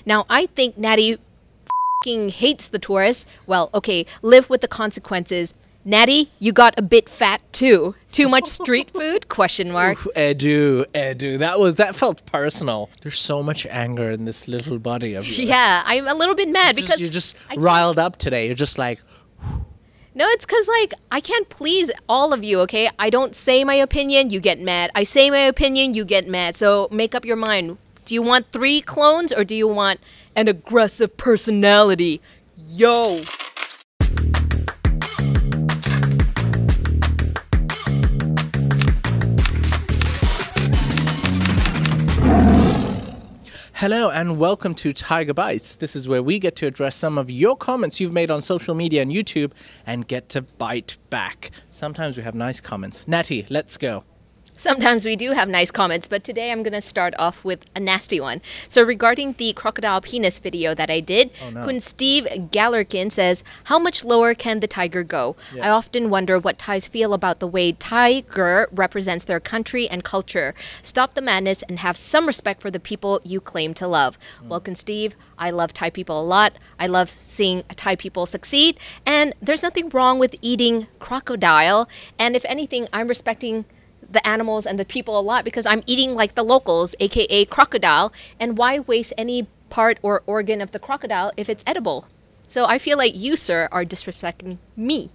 Now, I think Natty f***ing hates the tourists. Well, okay, live with the consequences. Natty, you got a bit fat too. Too much street food? Question mark. Oof, Edu. That felt personal. There's so much anger in this little body of yours. Yeah, I'm a little bit mad because You're just riled up today. You're just like... No, it's because, like, I can't please all of you, okay? I don't say my opinion, you get mad. I say my opinion, you get mad. So make up your mind. Do you want 3 clones or do you want an aggressive personality? Yo! Hello and welcome to Thaiger Bites. This is where we get to address some of your comments you've made on social media and YouTube and get to bite back. Sometimes we have nice comments. Natty, let's go. Sometimes we do have nice comments, but today I'm going to start off with a nasty one. So regarding the crocodile penis video that I did, Kun Steve Galerkin says, how much lower can the tiger go? I often wonder what Thais feel about the way Thaiger represents their country and culture. Stop the madness and have some respect for the people you claim to love. Well, Kun Steve, I love Thai people a lot. I love seeing Thai people succeed. And there's nothing wrong with eating crocodile. And if anything, I'm respecting the animals and the people a lot because I'm eating like the locals, aka crocodile, and why waste any part or organ of the crocodile if it's edible? So I feel like you, sir, are disrespecting me.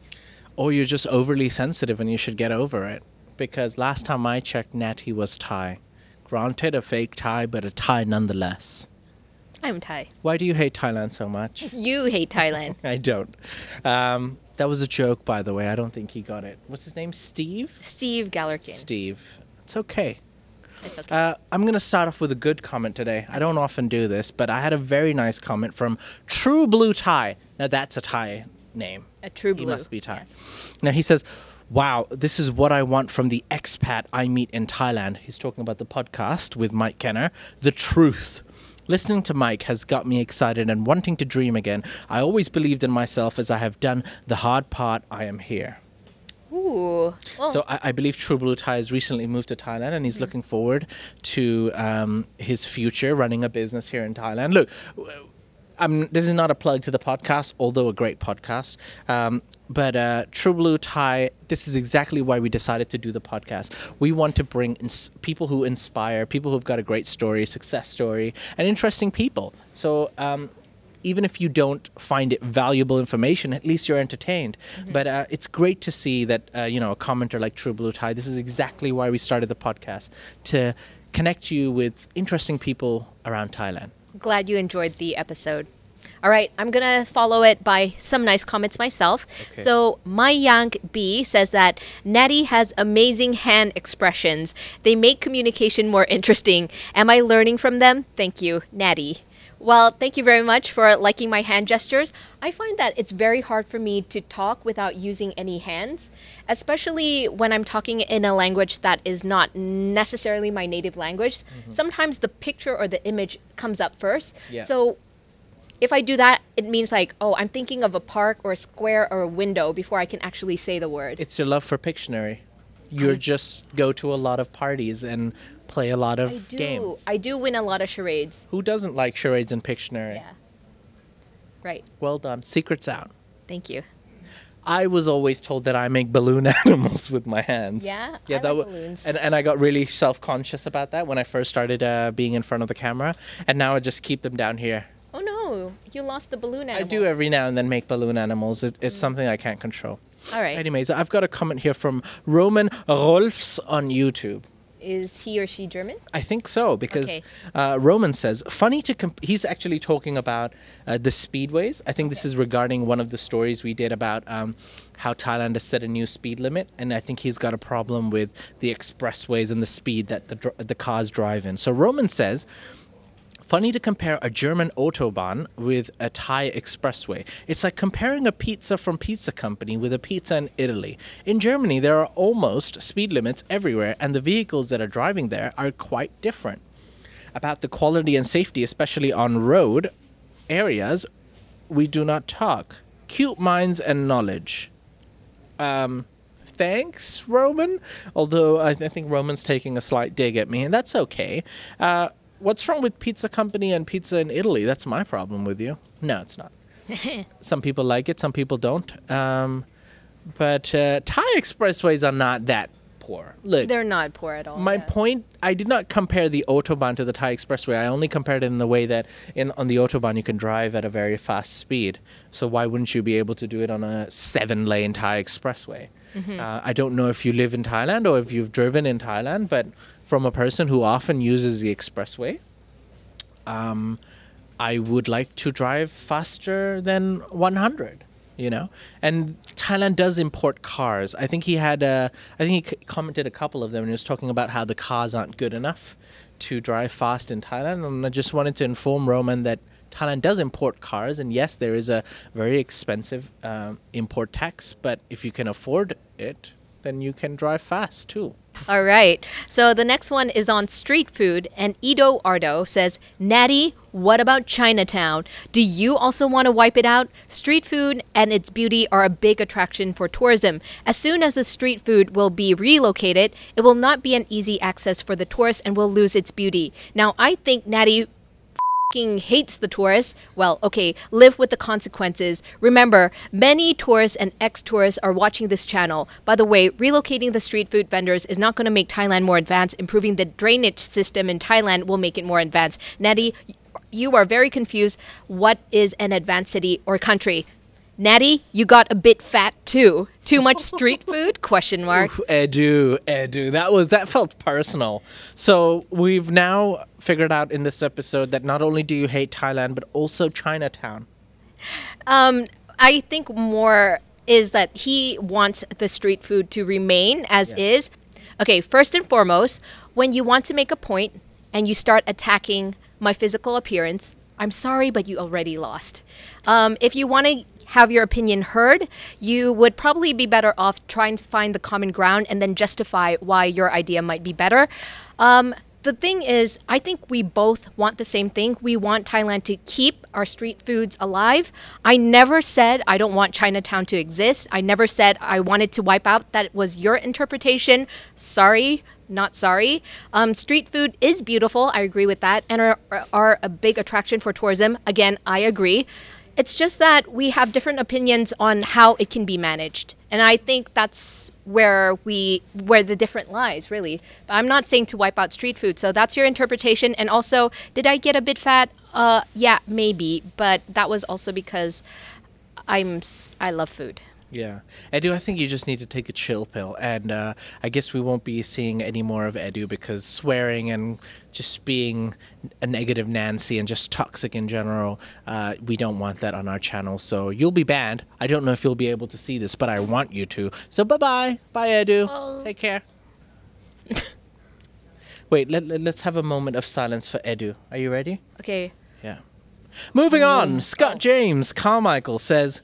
Or you're just overly sensitive and you should get over it. Because last time I checked, Natty was Thai. Granted, a fake Thai, but a Thai nonetheless. I'm Thai. Why do you hate Thailand so much? You hate Thailand. I don't. That was a joke, by the way. I don't think he got it. What's his name? Steve? Steve Galerkin. Steve. It's okay. It's okay. I'm going to start off with a good comment today. I don't often do this, but I had a very nice comment from TrueBlue Thai. Now, that's a Thai name. A TrueBlue. He must be Thai. Yes. Now, he says, wow, this is what I want from the expat I meet in Thailand. He's talking about the podcast with Mike Kenner. The truth. Listening to Mike has got me excited and wanting to dream again. I always believed in myself as I have done the hard part. I am here. Ooh. Well. So I believe TrueBlue Thai has recently moved to Thailand and he's looking forward to his future running a business here in Thailand. Look, this is not a plug to the podcast, although a great podcast. But TrueBlue Thai, this is exactly why we decided to do the podcast. We want to bring people who inspire, people who've got a great story, success story, and interesting people. So even if you don't find it valuable information, at least you're entertained. But it's great to see that, a commenter like TrueBlue Thai, this is exactly why we started the podcast, to connect you with interesting people around Thailand. Glad you enjoyed the episode. All right, I'm going to follow it by some nice comments myself. Okay. So Mayank Bee says that Natty has amazing hand expressions. They make communication more interesting. Am I learning from them? Thank you, Natty. Well, thank you very much for liking my hand gestures. I find that it's very hard for me to talk without using any hands, especially when I'm talking in a language that is not necessarily my native language. Sometimes the picture or the image comes up first. Yeah. So if I do that, it means like, oh, I'm thinking of a park or a square or a window before I can actually say the word. It's your love for Pictionary. You just go to a lot of parties and play a lot of games. I do win a lot of charades. Who doesn't like charades and Pictionary? Yeah. Right. Well done. Secret's out. Thank you. I was always told that I make balloon animals with my hands. Yeah, I like balloons. And I got really self-conscious about that when I first started being in front of the camera. And now I just keep them down here. Oh no, you lost the balloon animal. I do every now and then make balloon animals. It's something I can't control. All right. Anyways, I've got a comment here from Roman Rolfs on YouTube. Is he or she German? I think so, because Roman says, funny to... He's actually talking about the speedways. I think this is regarding one of the stories we did about how Thailand has set a new speed limit. And I think he's got a problem with the expressways and the speed that the cars drive in. So Roman says, funny to compare a German Autobahn with a Thai expressway. It's like comparing a pizza from Pizza Company with a pizza in Italy. In Germany, there are almost speed limits everywhere, and the vehicles that are driving there are quite different. About the quality and safety, especially on road areas, we do not talk. Cute minds and knowledge. Thanks, Roman. Although I think Roman's taking a slight dig at me, and that's okay. what's wrong with pizza company and pizza in Italy? That's my problem with you. No, it's not. Some people like it, some people don't. But Thai expressways are not that poor. Look, they're not poor at all. My point, I did not compare the Autobahn to the Thai expressway. I only compared it in the way that on the Autobahn you can drive at a very fast speed. So why wouldn't you be able to do it on a 7-lane Thai expressway? I don't know if you live in Thailand or if you've driven in Thailand, but from a person who often uses the expressway, I would like to drive faster than 100, you know? And Thailand does import cars. I think he commented a couple of them and he was talking about how the cars aren't good enough to drive fast in Thailand. And I just wanted to inform Roman that Thailand does import cars, and yes, there is a very expensive import tax, but if you can afford it, then you can drive fast too. All right. So the next one is on street food, and Ido Ardo says, Natty, what about Chinatown? Do you also want to wipe it out? Street food and its beauty are a big attraction for tourism. As soon as the street food will be relocated, it will not be an easy access for the tourists and will lose its beauty. Now, I think Natty hates the tourists. Well, okay, live with the consequences. Remember, many tourists and ex-tourists are watching this channel. By the way, relocating the street food vendors is not going to make Thailand more advanced. Improving the drainage system in Thailand will make it more advanced. Natty, you are very confused. What is an advanced city or country? Natty, you got a bit fat too. Too much street food? Question mark. Oof, Edu. That felt personal. So we've now figured out in this episode that not only do you hate Thailand, but also Chinatown. I think more is that he wants the street food to remain as is. Okay, first and foremost, when you want to make a point and you start attacking my physical appearance, I'm sorry, but you already lost. If you want to have your opinion heard, you would probably be better off trying to find the common ground and then justify why your idea might be better. The thing is, I think we both want the same thing. We want Thailand to keep our street foods alive. I never said I don't want Chinatown to exist. I never said I wanted to wipe out. That was your interpretation. Sorry, not sorry. Street food is beautiful. I agree with that, and are a big attraction for tourism. Again, I agree. It's just that we have different opinions on how it can be managed. And I think that's where the difference lies, really. But I'm not saying to wipe out street food. So that's your interpretation. And also, did I get a bit fat? Yeah, maybe. But that was also because I love food. Yeah. Edu, I think you just need to take a chill pill. And I guess we won't be seeing any more of Edu because swearing and just being a negative Nancy and just toxic in general, we don't want that on our channel. So you'll be banned. I don't know if you'll be able to see this, but I want you to. So bye-bye. Bye, Edu. Oh. Take care. Wait, let's have a moment of silence for Edu. Are you ready? Okay. Yeah. Moving on. Scott James Carmichael says,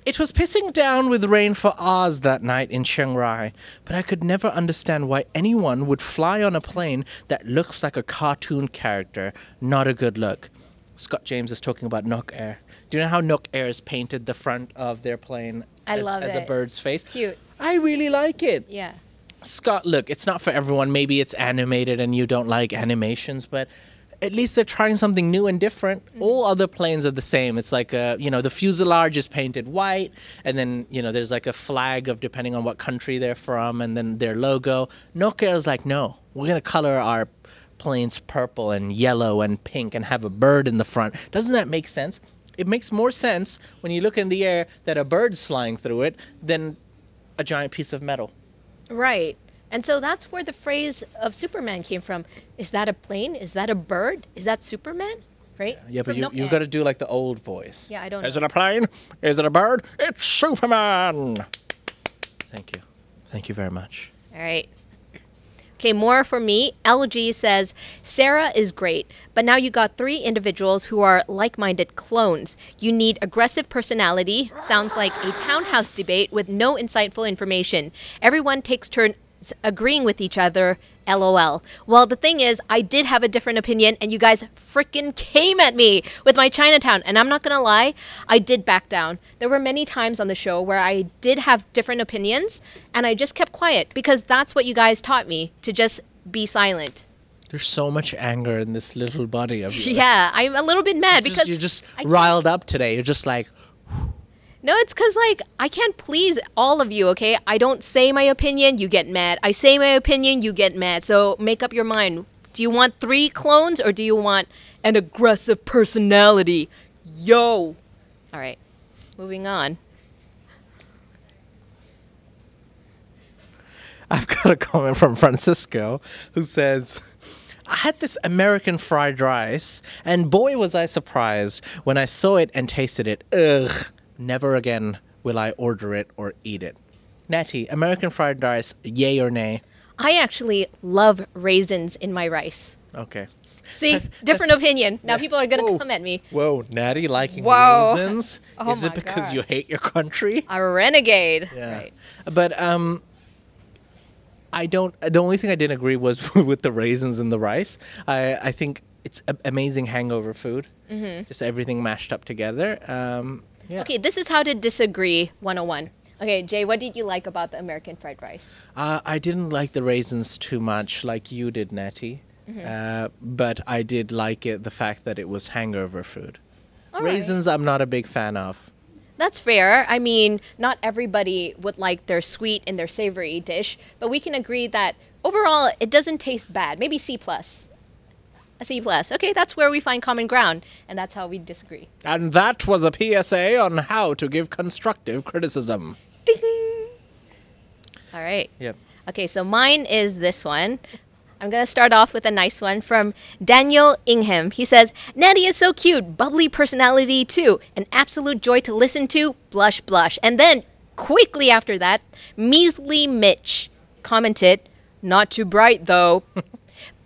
it was pissing down with rain for hours that night in Chiang Rai, but I could never understand why anyone would fly on a plane that looks like a cartoon character. Not a good look. Scott James is talking about Nok Air. Do you know how Nok Air has painted the front of their plane as a bird's face? Cute. I really like it. Yeah. Scott, look, it's not for everyone. Maybe it's animated and you don't like animations, but at least they're trying something new and different. All other planes are the same. It's like, the fuselage is painted white, and then, there's like a flag of depending on what country they're from, and then their logo. Nokia is like, no, we're going to color our planes purple and yellow and pink and have a bird in the front. Doesn't that make sense? It makes more sense when you look in the air that a bird's flying through it than a giant piece of metal. Right. And so that's where the phrase of Superman came from. Is that a plane? Is that a bird? Is that Superman? Right? Yeah, but you've got to do like the old voice. Yeah, I don't know. Is it a plane? Is it a bird? It's Superman! Thank you. Thank you very much. All right. Okay, more for me. LG says, Sarah is great, but now you got 3 individuals who are like-minded clones. You need aggressive personality. Sounds like a townhouse debate with no insightful information. Everyone takes turns agreeing with each other. LOL. Well, the thing is, I did have a different opinion, and you guys freaking came at me with my Chinatown. And I'm not going to lie, I did back down. There were many times on the show where I did have different opinions, and I just kept quiet because that's what you guys taught me, to just be silent. There's so much anger in this little body of yours. Yeah, I'm a little bit mad because you're just riled up today. You're just like... No, it's because, like, I can't please all of you, okay? I don't say my opinion, you get mad. I say my opinion, you get mad. So make up your mind. Do you want 3 clones or do you want an aggressive personality? Yo! All right, moving on. I've got a comment from Francisco who says, I had this American fried rice, and boy was I surprised when I saw it and tasted it. Ugh, never again will I order it or eat it. Natty, American fried rice, yay or nay? I actually love raisins in my rice. Okay. See, different opinion. Now people are going to come at me. Whoa, Natty liking raisins? Oh Is it because you hate your country? A renegade. Yeah. Right. But I don't. The only thing I didn't agree was with the raisins in the rice. I think it's amazing hangover food. Just everything mashed up together. Yeah. Okay, this is how to disagree 101. Okay, Jay, what did you like about the American fried rice? I didn't like the raisins too much, like you did, Natty. But I did like it, the fact that it was hangover food. All Raisins, right. I'm not a big fan of. That's fair. I mean, not everybody would like their sweet and their savory dish, but we can agree that overall it doesn't taste bad. Maybe C+. A C+. Okay, that's where we find common ground, and that's how we disagree. And that was a PSA on how to give constructive criticism. Ding! All right. Yep. Okay, so mine is this one. I'm going to start off with a nice one from Daniel Ingham. He says, Natty is so cute, bubbly personality too, an absolute joy to listen to, blush, blush. And then, quickly after that, Measly Mitch commented, not too bright though.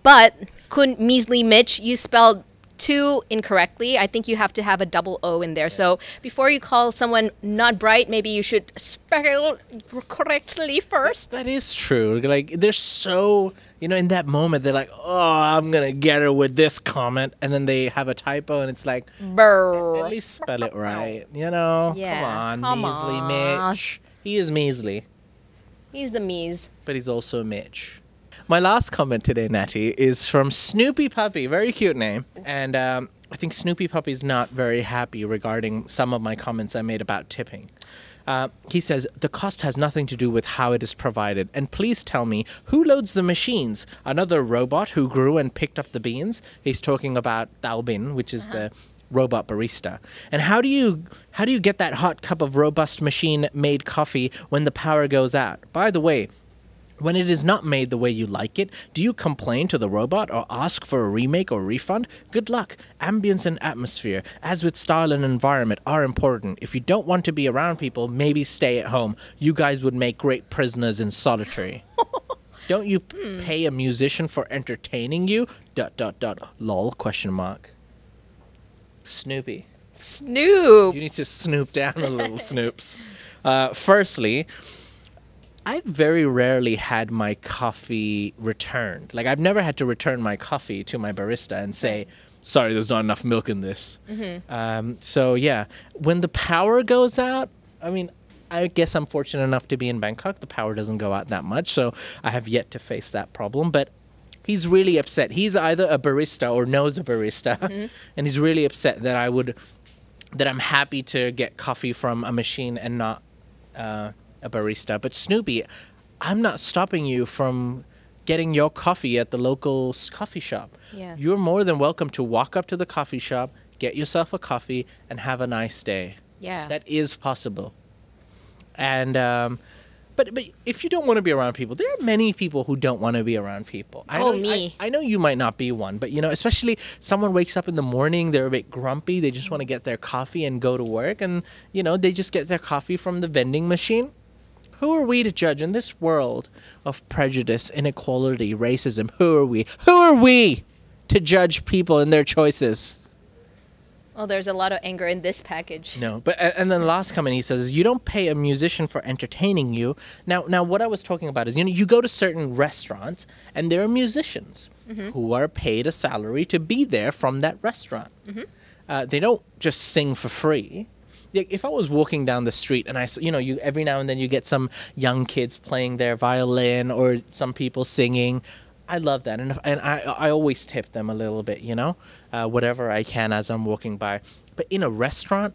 But couldn't Measly Mitch, you spelled 2 incorrectly. I think you have to have a double O in there. Yeah. So before you call someone not bright, maybe you should spell correctly first. That is true. Like, they're so, in that moment, they're like, oh, I'm going to get her with this comment. And then they have a typo and it's like, Brr. At least spell it right. Yeah, come on, Measly Mitch. He is measly. He's the Mies. But he's also a Mitch. My last comment today, Natty, is from Snoopy Puppy. Very cute name. And I think Snoopy Puppy's not very happy regarding some of my comments I made about tipping. He says, the cost has nothing to do with how it is provided. And please tell me, who loads the machines? Another robot who grew and picked up the beans? He's talking about Tao Bin, which is the robot barista. And how do you get that hot cup of robust machine-made coffee when the power goes out? By the way, when it is not made the way you like it, do you complain to the robot or ask for a remake or refund? Good luck. Ambience and atmosphere, as with style and environment, are important. If you don't want to be around people, maybe stay at home. You guys would make great prisoners in solitary. Don't you pay a musician for entertaining you? ... Lol, ? Snoopy. Snoop. You need to snoop down a little, Snoops. Firstly, I've very rarely had my coffee returned. Like, I've never had to return my coffee to my barista and say, sorry, there's not enough milk in this. So, yeah, when the power goes out, I mean, I guess I'm fortunate enough to be in Bangkok. The power doesn't go out that much, so I have yet to face that problem. But he's really upset. He's either a barista or knows a barista, and he's really upset that I'm happy to get coffee from a machine and not a barista. But Snoopy, I'm not stopping you from getting your coffee at the local coffee shop. Yeah. You're more than welcome to walk up to the coffee shop, get yourself a coffee, and have a nice day. Yeah. That is possible. And but if you don't want to be around people, there are many people who don't want to be around people. I know you might not be one, but especially someone wakes up in the morning, they're a bit grumpy, they just want to get their coffee and go to work, and they just get their coffee from the vending machine. Who are we to judge in this world of prejudice, inequality, racism? Who are we? Who are we to judge people and their choices? Well, there's a lot of anger in this package. No, but and then the last comment he says is, you don't pay a musician for entertaining you. Now what I was talking about is, you go to certain restaurants and there are musicians who are paid a salary to be there from that restaurant. They don't just sing for free. If I was walking down the street and you every now and then you get some young kids playing their violin or some people singing, I love that, and I always tip them a little bit, you know, whatever I can as I'm walking by. But in a restaurant,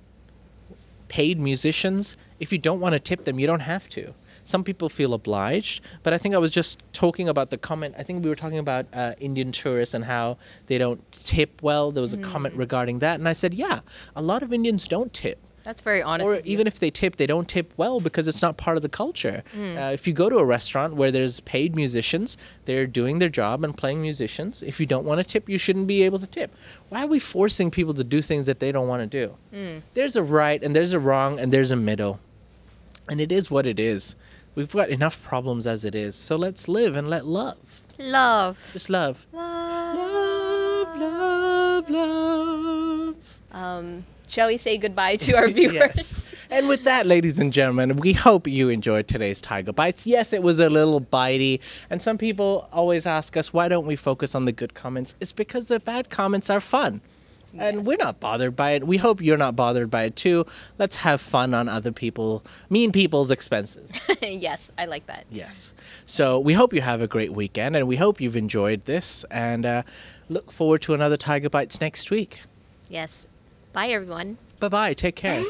paid musicians, if you don't want to tip them, you don't have to. Some people feel obliged, but I think I was just talking about the comment. I think we were talking about Indian tourists and how they don't tip well. There was a comment regarding that, and I said, yeah, a lot of Indians don't tip. That's very honest. Or even if they tip, they don't tip well because it's not part of the culture. If you go to a restaurant where there's paid musicians, they're doing their job and playing musicians. If you don't want to tip, you shouldn't be able to tip. Why are we forcing people to do things that they don't want to do? There's a right and there's a wrong and there's a middle. And it is what it is. We've got enough problems as it is. So let's live and let love. Love. Just love. Love, love, love. Shall we say goodbye to our viewers? Yes. And with that, ladies and gentlemen, we hope you enjoyed today's Tiger Bites. Yes, it was a little bitey. And some people always ask us, why don't we focus on the good comments? It's because the bad comments are fun. And we're not bothered by it. We hope you're not bothered by it too. Let's have fun on other people, mean people's expenses. Yes, I like that. Yes. So we hope you have a great weekend, and we hope you've enjoyed this. And look forward to another Tiger Bites next week. Yes. Bye, everyone. Bye-bye. Take care.